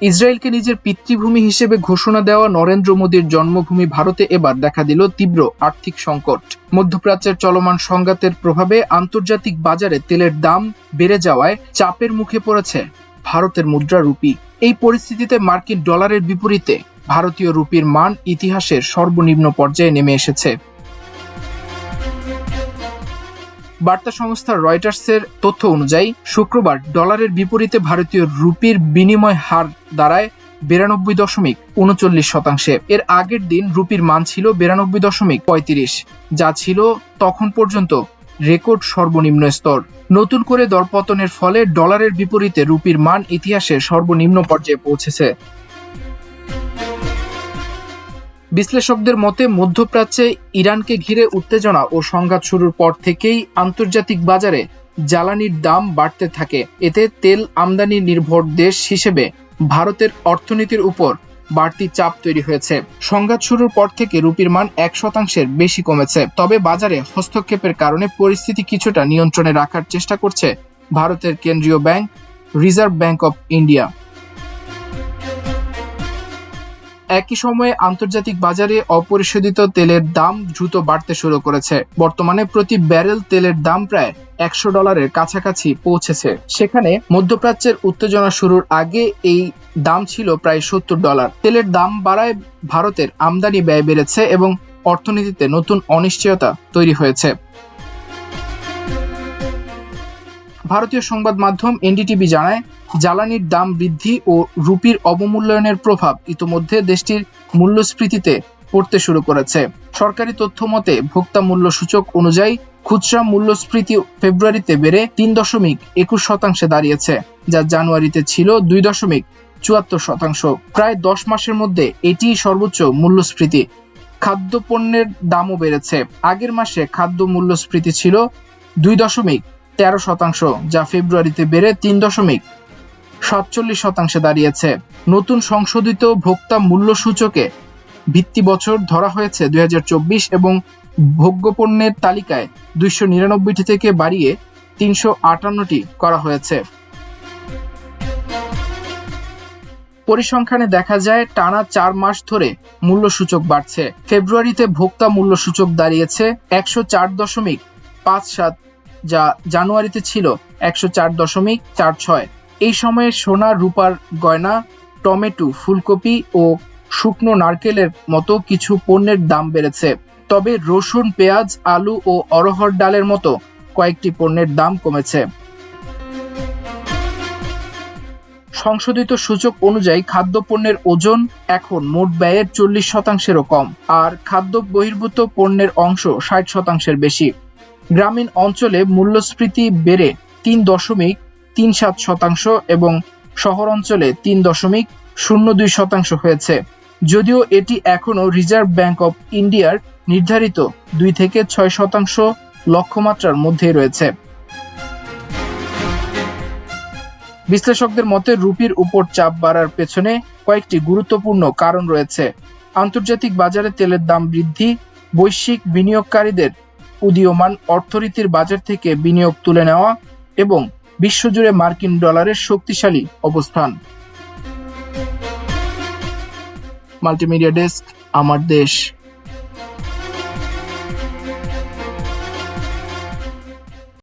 ইসরায়েলকে নিজের পিতৃভূমি হিসেবে ঘোষণা দেওয়া নরেন্দ্র মোদীর জন্মভূমি ভারতে এবার দেখা দিল তীব্র আর্থিক সংকট। মধ্যপ্রাচ্যের চলমান সংঘাতের প্রভাবে আন্তর্জাতিক বাজারে তেলের দাম বেড়ে যাওয়ায় চাপের মুখে পড়েছে ভারতের মুদ্রা রুপি। এই পরিস্থিতিতে মার্কিন ডলারের বিপরীতে ভারতীয় রুপির মান ইতিহাসের সর্বনিম্ন পর্যায়ে নেমে এসেছে। বার্তা সংস্থা রয়টার্সের তথ্য অনুযায়ী শুক্রবার ডলারের বিপরীতে ভারতীয় রুপির বিনিময় হার দাঁড়ায় 92.39%। এর আগের দিন রুপির মান ছিল 92.35, যা ছিল তখন পর্যন্ত রেকর্ড সর্বনিম্ন স্তর। নতুন করে দরপতনের ফলে ডলারের বিপরীতে রুপির মান ইতিহাসের সর্বনিম্ন পর্যায়ে পৌঁছেছে। বিশ্লেষকদের মতে মধ্যপ্রাচ্যে ইরানকে ঘিরে উত্তেজনা ও সংঘাত শুরুর পর থেকেই আন্তর্জাতিক বাজারে জ্বালানির দাম বাড়তে থাকে। এতে তেল আমদানি নির্ভর দেশ হিসেবে ভারতের অর্থনীতির উপর বাড়তি চাপ তৈরি হয়েছে। সংঘাত শুরুর পর থেকে রুপির মান 1% বেশি কমেছে। তবে বাজারে হস্তক্ষেপের কারণে পরিস্থিতি কিছুটা নিয়ন্ত্রণে রাখার চেষ্টা করছে ভারতের কেন্দ্রীয় bank reserve bank of India. একই সময়ে আন্তর্জাতিক বাজারে অপরিশোধিত তেলের দাম দ্রুত বাড়তে শুরু করেছে। বর্তমানে প্রতি ব্যারেল তেলের দাম প্রায় $100 কাছাকাছি পৌঁছেছে। সেখানে মধ্যপ্রাচ্যের উত্তেজনা শুরুর আগে এই দাম ছিল প্রায় $70। তেলের দাম বাড়ায় ভারতের আমদানি ব্যয় বেড়েছে এবং অর্থনীতিতে নতুন অনিশ্চয়তা তৈরি হয়েছে। ভারতীয় সংবাদ মাধ্যম এনডিটিভি জানায়, জ্বালানির দাম বৃদ্ধি ও রুপির অবমূল্যায়নের প্রভাব ইতোমধ্যে দেশটির মূল্যস্ফীতিতে পড়তে শুরু করেছে। সরকারি তথ্য মতে ভোক্তা মূল্য সূচক অনুযায়ী খুচরা মূল্যস্ফীতি ফেব্রুয়ারিতে বেড়ে 3.21% দাঁড়িয়েছে, যা জানুয়ারিতে ছিল 2.74%। প্রায় 10 মাসের মধ্যে এটিই সর্বোচ্চ মূল্যস্ফীতি। খাদ্যপণ্যের দামও বেড়েছে। আগের মাসে খাদ্য মূল্যস্ফীতি ছিল 2.13%, যা ফেব্রুয়ারিতে বেড়ে 3.47% দাঁড়িয়েছে। নতুন সংশোধিত ভোক্তা মূল্য সূচকে ভিত্তি বছর ধরা হয়েছে 2024 এবং ভোগ্যপণ্যের তালিকায় 299টি থেকে বাড়িয়ে 358টি করা হয়েছে। পরিসংখ্যানে দেখা যায় টানা 4 মাস ধরে মূল্যসূচক বাড়ছে। ফেব্রুয়ারিতে ভোক্তা মূল্যসূচক দাঁড়িয়েছে 104.57, যা জানুয়ারিতে ছিল 104.46। এই সময়ে সোনা, রূপার গয়না, টমেটো, ফুলকপি ও শুকনো নারকেলের মতো কিছু পণ্যের দাম বেড়েছে। তবে রসুন, পেঁয়াজ, আলু ও অড়হর ডালের মতো কয়েকটি পণ্যের দাম কমেছে। সংশোধিত সূচক অনুযায়ী খাদ্যপণ্যের ওজন এখন মোট ব্যয়ের 40%-এরও কম, আর খাদ্য বহির্ভূত পণ্যের অংশ 60%-এর বেশি। গ্রামীণ অঞ্চলে মূল্যস্ফীতি বেড়ে 3.37% এবং শহর অঞ্চলে 3.02% হয়েছে, যদিও এটি এখনও রিজার্ভ ব্যাংক অফ ইন্ডিয়ার নির্ধারিত 2 থেকে 6% লক্ষ্যমাত্রার মধ্যেই রয়েছে। বিশ্লেষকদের মতে রুপির উপর চাপ বাড়ার পেছনে কয়েকটি গুরুত্বপূর্ণ কারণ রয়েছে। আন্তর্জাতিক বাজারে তেলের দাম বৃদ্ধি, বৈশ্বিক বিনিয়োগকারীদের উদীয়মান অর্থনীতির বাজার থেকে বিনিয়োগ তুলে নেওয়া এবং বিশ্বজুড়ে মার্কিন ডলারের শক্তিশালী অবস্থান। মাল্টিমিডিয়া ডেস্ক, আমার দেশ।